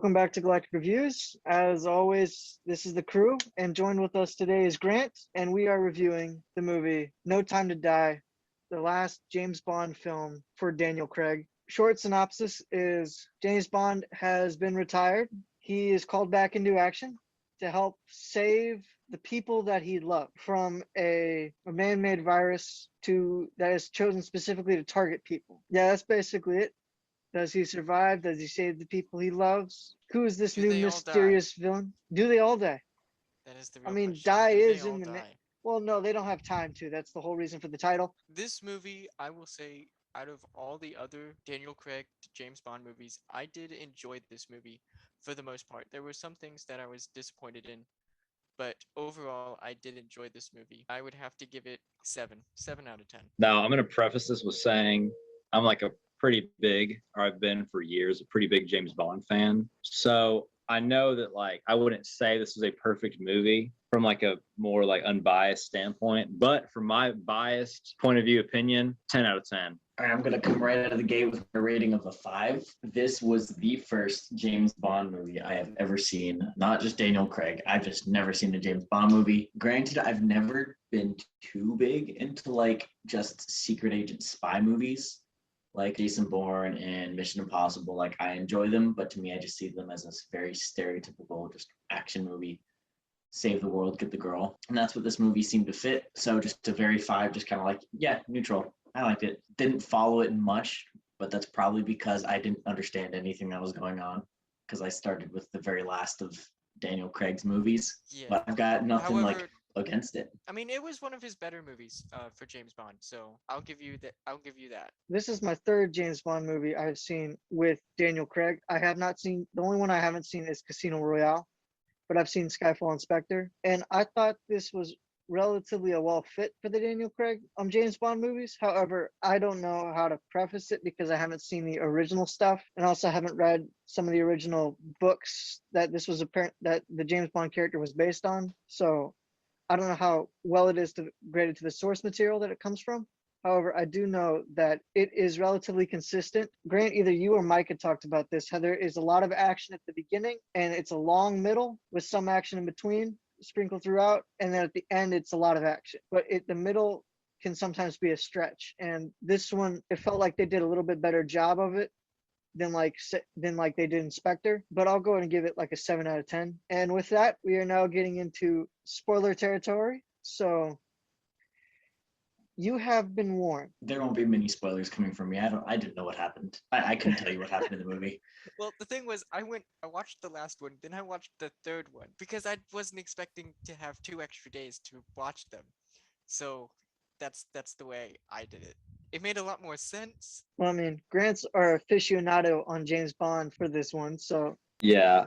Welcome back to Galactic Reviews. As always, this is the crew, and joined with us today is Grant, and we are reviewing the movie No Time to Die, the last James Bond film for Daniel Craig. Short synopsis is James Bond has been retired. He is called back into action to help save the people that he loved from a man-made virus that is chosen specifically to target people. Yeah, that's basically it. Does he survive? Does he save the people he loves? Who is this Do new they all die? mysterious villain? Do they all die? That is the I real mean, question. die Do they is all in the name. die? Well, no, they don't have time to. That's the whole reason for the title. This movie, I will say, out of all the other Daniel Craig James Bond movies, I did enjoy this movie for the most part. There were some things that I was disappointed in, but overall, I did enjoy this movie. I would have to give it 7 out of 10. Now, I'm going to preface this with saying I'm like a pretty big, or I've been for years, a pretty big James Bond fan. So I know that like I wouldn't say this is a perfect movie from like a more like unbiased standpoint, but from my biased point of view opinion, 10 out of 10. All right, I'm going to come right out of the gate with a rating of a 5. This was the first James Bond movie I have ever seen. Not just Daniel Craig. I've just never seen a James Bond movie. Granted, I've never been too big into like just secret agent spy movies like Jason Bourne and Mission Impossible. Like I enjoy them, but to me, I just see them as a very stereotypical just action movie. Save the world, get the girl. And that's what this movie seemed to fit. So just a very 5, just kind of like, yeah, neutral. I liked it. Didn't follow it much, but that's probably because I didn't understand anything that was going on because I started with the very last of Daniel Craig's movies. Yeah. But I've got nothing However, like against it. I mean, it was one of his better movies for James Bond, so I'll give you that. This is my third James Bond movie I've seen with Daniel Craig. I have not seen, the only one I haven't seen is Casino Royale, but I've seen Skyfall and Spectre. And I thought this was relatively a well fit for the Daniel Craig James Bond movies. However, I don't know how to preface it because I haven't seen the original stuff and also haven't read some of the original books that this was apparent that the James Bond character was based on. So I don't know how well it is graded to the source material that it comes from. However, I do know that it is relatively consistent. Grant, either you or Mike had talked about this, how there is a lot of action at the beginning and it's a long middle with some action in between sprinkled throughout. And then at the end, it's a lot of action. But the middle can sometimes be a stretch. And this one, it felt like they did a little bit better job of it than like they did in Spectre. But I'll go ahead and give it like a 7 out of 10. And with that, we are now getting into spoiler territory. So you have been warned. There won't be many spoilers coming from me. I didn't know what happened. I couldn't tell you what happened in the movie. Well, the thing was, I watched the last one, then I watched the third one because I wasn't expecting to have 2 extra days to watch them. So that's the way I did it. It made a lot more sense. Well, I mean, Grant's our aficionado on James Bond for this one, so Yeah,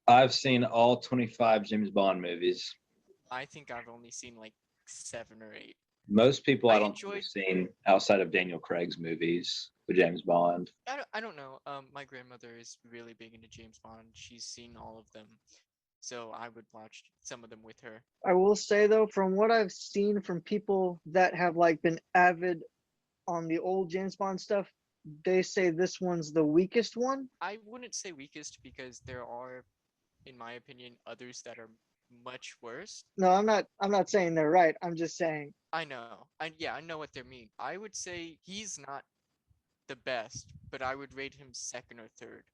I've seen all 25 James Bond movies. I think I've only seen like 7 or 8. Most people I I don't think enjoyed- have seen outside of Daniel Craig's movies with James Bond. I don't know. My grandmother is really big into James Bond. She's seen all of them, so I would watch some of them with her. I will say though, from what I've seen from people that have like been avid on the old James Bond stuff, they say this one's the weakest one. I wouldn't say weakest because there are, in my opinion, others that are much worse. No, I'm not saying they're right. I'm just saying I know. I know what they mean. I would say he's not the best, but I would rate him second or third,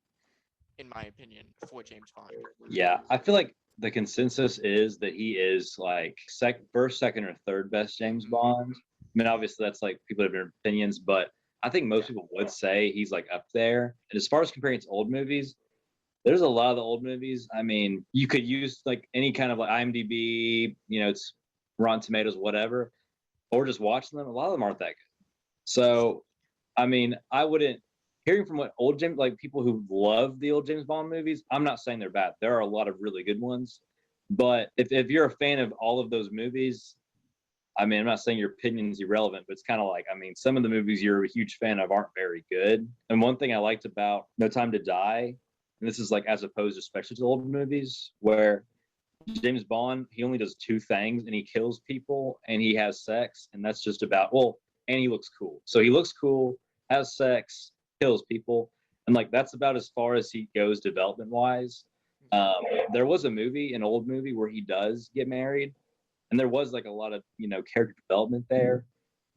in my opinion, for James Bond. Yeah, I feel like the consensus is that he is like first, second, or third best James Bond. I mean, obviously that's like people have different opinions, but I think most people would say he's like up there. And as far as comparing to old movies, there's a lot of the old movies. I mean, you could use like any kind of like IMDb, it's Rotten Tomatoes, whatever, or just watching them. A lot of them aren't that good. So, I mean, I wouldn't, hearing from what old James, like people who love the old James Bond movies, I'm not saying they're bad. There are a lot of really good ones. But if you're a fan of all of those movies, I mean, I'm not saying your opinion's irrelevant, but it's kind of like, I mean, some of the movies you're a huge fan of aren't very good. And one thing I liked about No Time to Die, and this is like as opposed especially to old movies, where James Bond, he only does 2 things, and he kills people and he has sex, and that's just about, and he looks cool. So he looks cool, has sex, kills people, and and like that's about as far as he goes development wise. There was a movie, an old movie, where he does get married, and there was like a lot of character development there.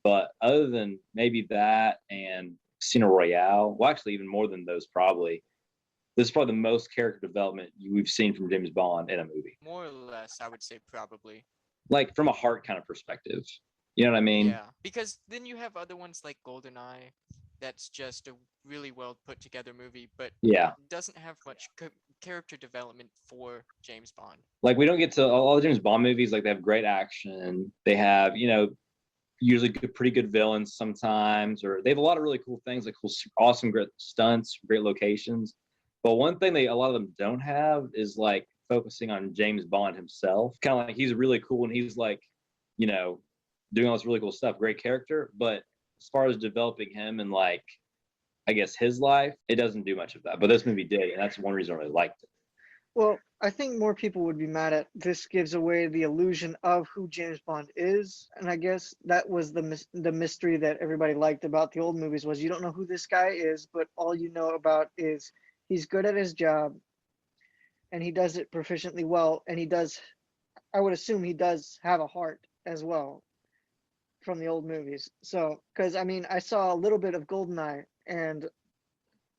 But other than maybe that and Casino Royale, well, actually even more than those probably. This is probably the most character development we've seen from James Bond in a movie. More or less, I would say probably. Like from a heart kind of perspective. You know what I mean? Yeah, because then you have other ones like GoldenEye, that's just a really well put together movie, but Yeah. doesn't have much character development for James Bond. Like we don't get to all the James Bond movies. Like they have great action. They have usually pretty good villains sometimes, or they have a lot of really cool things, like cool, awesome, great stunts, great locations. But one thing a lot of them don't have is like focusing on James Bond himself. Kind of like he's really cool and he's like, doing all this really cool stuff, great character. But as far as developing him and like, I guess his life, it doesn't do much of that. But this movie did, and that's one reason I really liked it. Well, I think more people would be mad at this gives away the illusion of who James Bond is, and I guess that was the mystery that everybody liked about the old movies was you don't know who this guy is, but all you know about is he's good at his job, and he does it proficiently well, and I would assume he does have a heart as well from the old movies. So, because I mean, I saw a little bit of GoldenEye, and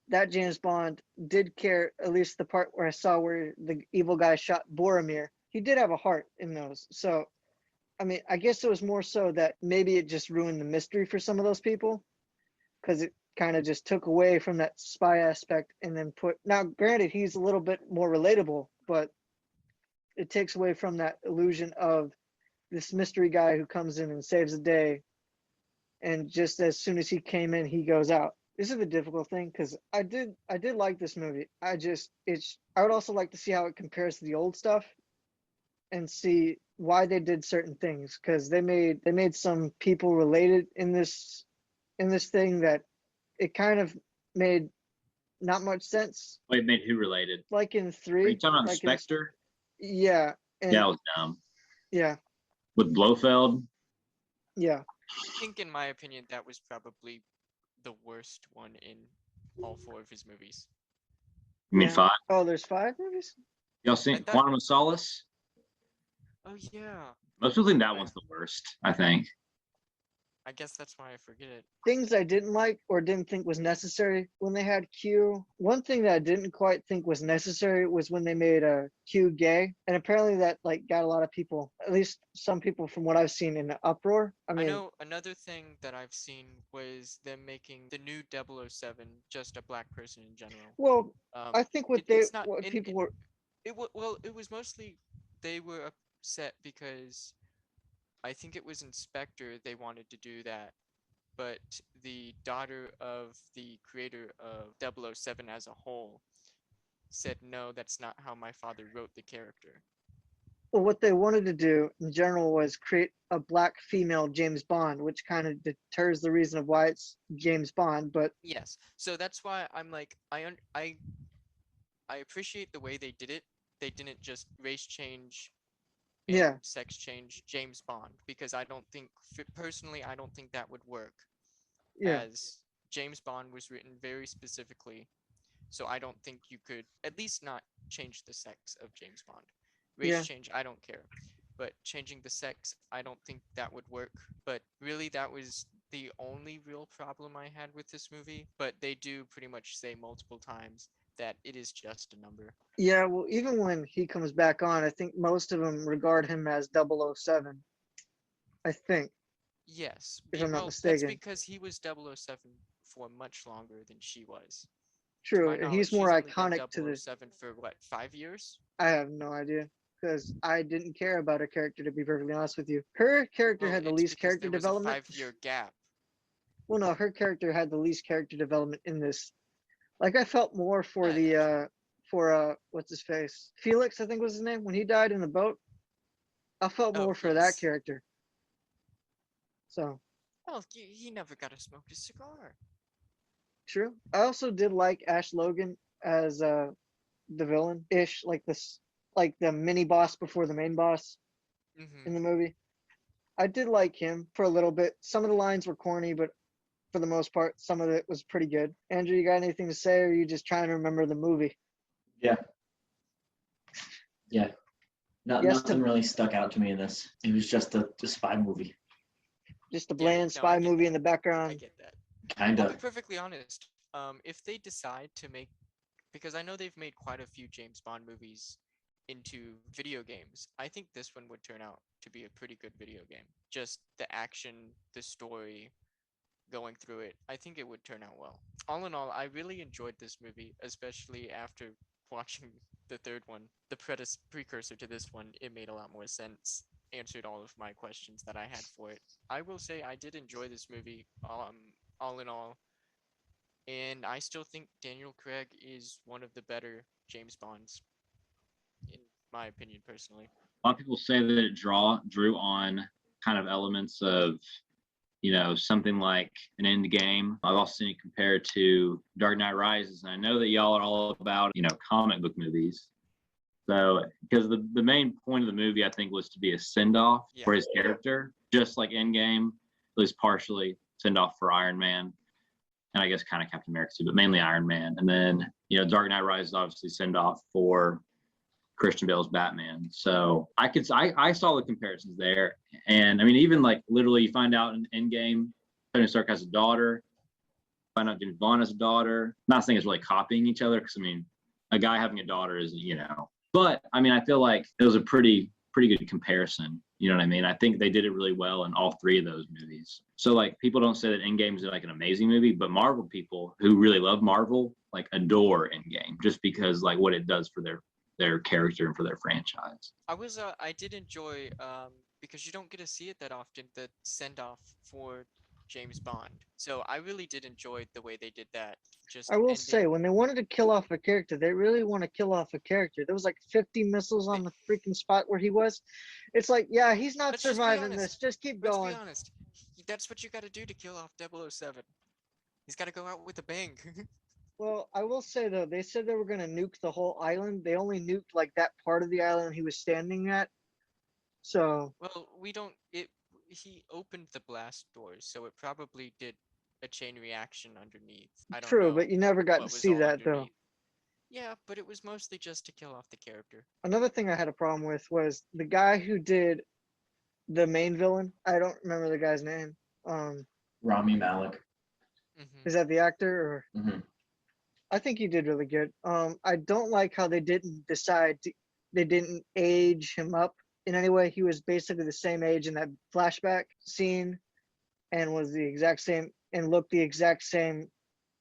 that James Bond did care, at least the part where I saw where the evil guy shot Boromir. He did have a heart in those. So, I mean, I guess it was more so that maybe it just ruined the mystery for some of those people because it kind of just took away from that spy aspect and then now, granted, he's a little bit more relatable, but it takes away from that illusion of this mystery guy who comes in and saves the day. And just as soon as he came in, he goes out. This is the difficult thing because I did like this movie. I would also like to see how it compares to the old stuff and see why they did certain things because they made some people related in this thing that it kind of made not much sense. Wait, made who related? Like in Are 3. you talking about like Spectre? Yeah. And, Yeah, that was dumb. Yeah. With Blofeld? Yeah. I think, in my opinion, that was probably the worst one in all 4 of his movies. You mean 5? Oh, there's 5 movies? Y'all seen Quantum of Solace? Oh yeah. Most people think that one's the worst, I think. I guess that's why I forget it. Things I didn't like or didn't think was necessary when they had Q. One thing that I didn't quite think was necessary was when they made Q gay, and apparently that like got a lot of people, at least some people from what I've seen, in an uproar. I I mean, know another thing that I've seen was them making the new 007 just a black person in general. well, I think it's not what people were. It was mostly they were upset because I think it was Inspector they wanted to do that, but the daughter of the creator of 007 as a whole said, no, that's not how my father wrote the character. Well, what they wanted to do in general was create a black female James Bond, which kind of deters the reason of why it's James Bond. But yes, so that's why I'm like, I appreciate the way they did it. They didn't just race change and yeah, sex change James Bond, because I don't think, personally, I don't think that would work, yeah, as James Bond was written very specifically. So I don't think you could, at least not change the sex of James Bond. Race yeah. change, I don't care. But changing the sex, I don't think that would work. But really, that was the only real problem I had with this movie. But they do pretty much say multiple times that it is just a number. Yeah, well, even when he comes back on, I think most of them regard him as 007. I think, Yes. if I'm not That's mistaken. because he was 007 for much longer than she was. To True, my and knowledge, he's more she's only been iconic to the. 007 for what, 5 years? I have no idea because I didn't care about her character, to be perfectly honest with you. Her character Well, had the it's least because character there was a development. 5-year gap. Well, no, her character had the least character development in this. Like, I felt more for I got you. what's his face? Felix, I think was his name, when he died in the boat. I felt Oh, more for that yes. character. So, Well, he never got to smoke a cigar. true. I also did like Ash Logan as the villain-ish, like this, like the mini boss before the main boss in Mm-hmm. the movie. I did like him for a little bit. Some of the lines were corny, but for the most part, some of it was pretty good. Andrew, you got anything to say, or are you just trying to remember the movie? Yeah. No, Yes, nothing really stuck out to me in this. It was just a spy movie, just a Yeah, bland no, I spy get movie that. in the I background. get that. kind I'll be of. perfectly honest. If they decide to make, because I know they've made quite a few James Bond movies into video games, I think this one would turn out to be a pretty good video game. Just the action, the story, going through it, I think it would turn out well. All in all, I really enjoyed this movie, especially after watching the third one, the precursor to this one. It made a lot more sense, answered all of my questions that I had for it. I will say I did enjoy this movie, all in all, and I still think Daniel Craig is one of the better James Bonds, in my opinion, personally. A lot of people say that it drew on kind of elements of, something like an end game. I've also seen it compared to Dark Knight Rises. And I know that y'all are all about, comic book movies. So, because the main point of the movie, I think, was to be a send off for his character, just like Endgame, at least partially send off for Iron Man, and I guess kind of Captain America too, but mainly Iron Man. And then, Dark Knight Rises obviously send off for Christian Bale's Batman. So I saw the comparisons there. And I mean, even like literally you find out in Endgame, Tony Stark has a daughter, find out James Bond has a daughter. Not saying it's really copying each other, because I mean, a guy having a daughter is, but I mean, I feel like it was a pretty good comparison. You know what I mean? I think they did it really well in all three of those movies. So like people don't say that Endgame is like an amazing movie, but Marvel people who really love Marvel like adore Endgame just because like what it does for their character and for their franchise. I did enjoy, because you don't get to see it that often, the send off for James Bond. So I really did enjoy the way they did that. Just I will ending. say, when they wanted to kill off a character, they really want to kill off a character. There was like 50 missiles on the freaking spot where he was. It's like, yeah, he's not Let's just be surviving honest. this. Just keep Let's going. be honest. That's what you got to do to kill off 007. He's got to go out with a bang. Well, I will say though, they said they were gonna nuke the whole island. They only nuked like that part of the island he was standing at. So Well, we don't. It. He opened the blast doors, so it probably did a chain reaction underneath. I don't true, know but you never got to what was see all that though. underneath. Yeah, but it was mostly just to kill off the character. Another thing I had a problem with was the guy who did the main villain. I don't remember the guy's name. Rami Malek. Mm-hmm. Is that the actor or? Mm-hmm. I think he did really good. I don't like how they didn't age him up in any way. He was basically the same age in that flashback scene, and was the exact same and looked the exact same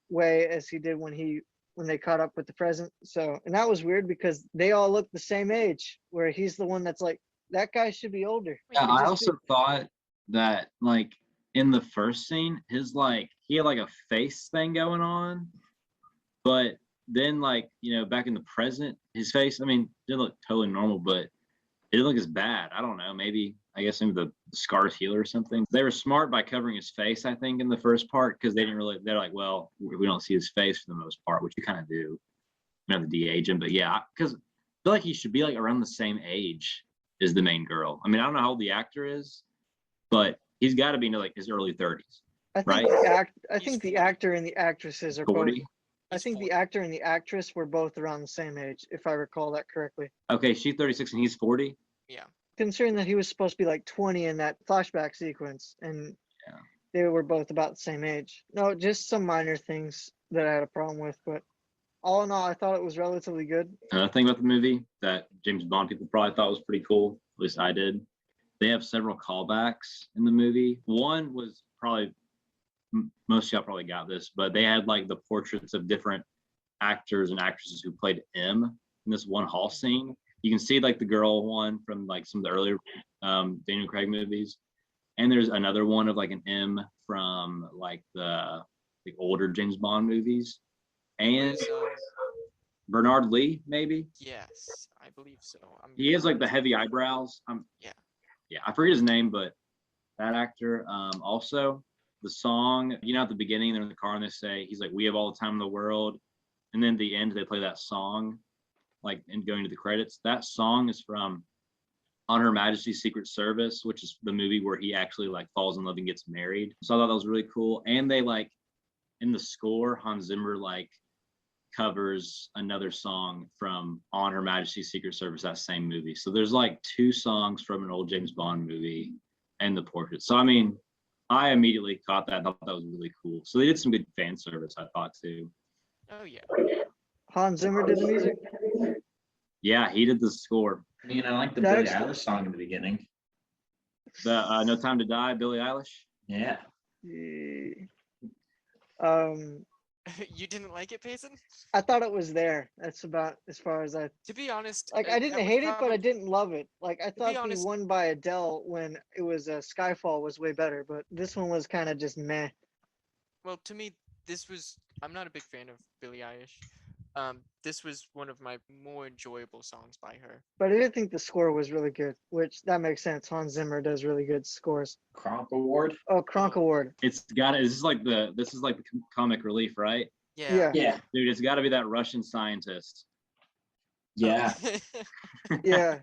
way as he did when they caught up with the present. So, and that was weird because they all look the same age, where he's the one that's like, that guy should be older. Yeah, He I just also did- thought that like in the first scene, he had like a face thing going on, but then like back in the present, his face, I mean, didn't look totally normal, but it didn't look as bad. I don't know, I guess maybe the scars heal or something. They were smart by covering his face, I think, in the first part, because they're like, well, we don't see his face for the most part, which you kind of do, the de-age him. But yeah, because I feel like he should be like around the same age as the main girl. I mean, I don't know how old the actor is, but he's got to be in like his early 30s. I think Right? I He's think the 40. actor and the actresses are both. 40. I He's think 40. the actor and the actress were both around the same age, if I recall that correctly. Okay, she's 36 and he's 40. Yeah. Considering that he was supposed to be like 20 in that flashback sequence, and Yeah. they were both about the same age. No, just some minor things that I had a problem with, but all in all, I thought it was relatively good. Another thing about the movie that James Bond people probably thought was pretty cool, at least I did. They have several callbacks in the movie. One was probably, most of y'all probably got this, but they had like the portraits of different actors and actresses who played M in this one hall scene. You can see like the girl one from like some of the earlier Daniel Craig movies. And there's another one of like an M from like the older James Bond movies. And Was, Bernard Lee, maybe. yes, I believe so. He has like the heavy eyebrows. Yeah, I forget his name, but that actor. Also, the song, at the beginning, they're in the car and they say, he's like, "We have all the time in the world," and then at the end they play that song, like, and going to the credits. That song is from On Her Majesty's Secret Service, which is the movie where he actually like falls in love and gets married. So I thought that was really cool. And they like in the score, Hans Zimmer like covers another song from On Her Majesty's Secret Service, that same movie. So there's like 2 songs from an old James Bond movie and the portrait. So I mean, I immediately caught that. I thought that was really cool. So they did some good fan service, I thought too. Oh yeah. Hans Zimmer did the music. Yeah, he did the score. I mean, I like the That Billie ex- Eilish song in the beginning. The No Time to Die, Billie Eilish. Yeah. Yeah. You didn't like it, Payson? I thought it was there. That's about as far as I To be honest, like. I that didn't was hate it, but I probably- didn't love it. Like I thought the honest- one by Adele when it was Skyfall was way better, but this one was kind of just meh. Well, to me, this was. I'm not a big fan of Billie Eilish. This was one of my more enjoyable songs by her. But I did think the score was really good, which that makes sense. Hans Zimmer does really good scores. Kronk Award. Oh, Kronk Award. This is like the comic relief, right? Yeah. Yeah. Dude, it's got to be that Russian scientist. Yeah. Yeah.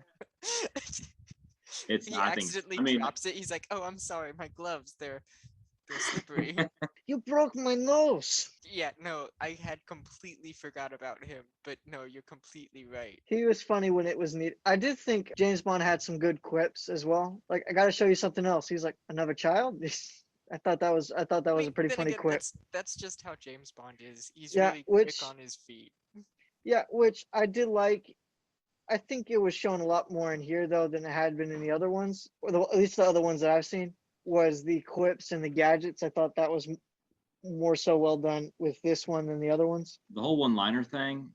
It's He I think accidentally I mean drops it. He's like, "Oh, I'm sorry, my gloves. They're slippery." You broke my nose. Yeah, no, I had completely forgot about him. But no, you're completely right. He was funny when it was needed. I did think James Bond had some good quips as well. Like, I got to show you something else. He's like, another child. I thought that was I a mean, pretty then funny again, quip. that's just how James Bond is. He's Yeah, really which- quick on his feet. Yeah, which I did like. I think it was shown a lot more in here though than it had been in the other ones, or at least the other ones that I've seen. Was the quips and the gadgets? I thought that was more so well done with this one than the other ones. the whole one-liner thing.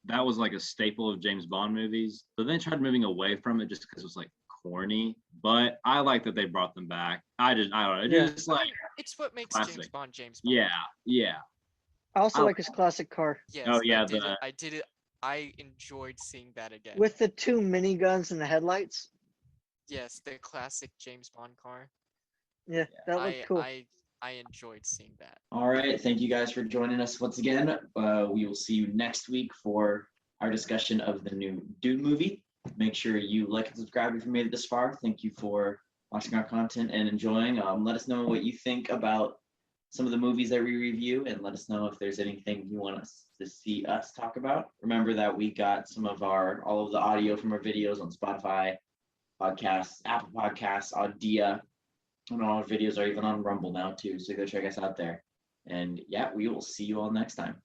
That was like a staple of James Bond movies. But then tried moving away from it just because it was like corny. But I like that they brought them back. I don't know. It Yeah. just like It's what makes James classic. Bond James Bond. yeah. I also I like his classic car Yes. Oh, yeah, I did it. I enjoyed seeing that again. with the 2 miniguns and the headlights. Yes, the classic James Bond car. Yeah, that looked cool. I enjoyed seeing that. All right. Thank you guys for joining us once again. We will see you next week for our discussion of the new Dune movie. Make sure you like and subscribe if you made it this far. Thank you for watching our content and enjoying. Let us know what you think about some of the movies that we review, and let us know if there's anything you want us to see us talk about. Remember that we got all of the audio from our videos on Spotify, Podcasts, Apple Podcasts, Audia, and all our videos are even on Rumble now too. So go check us out there. And yeah, we will see you all next time.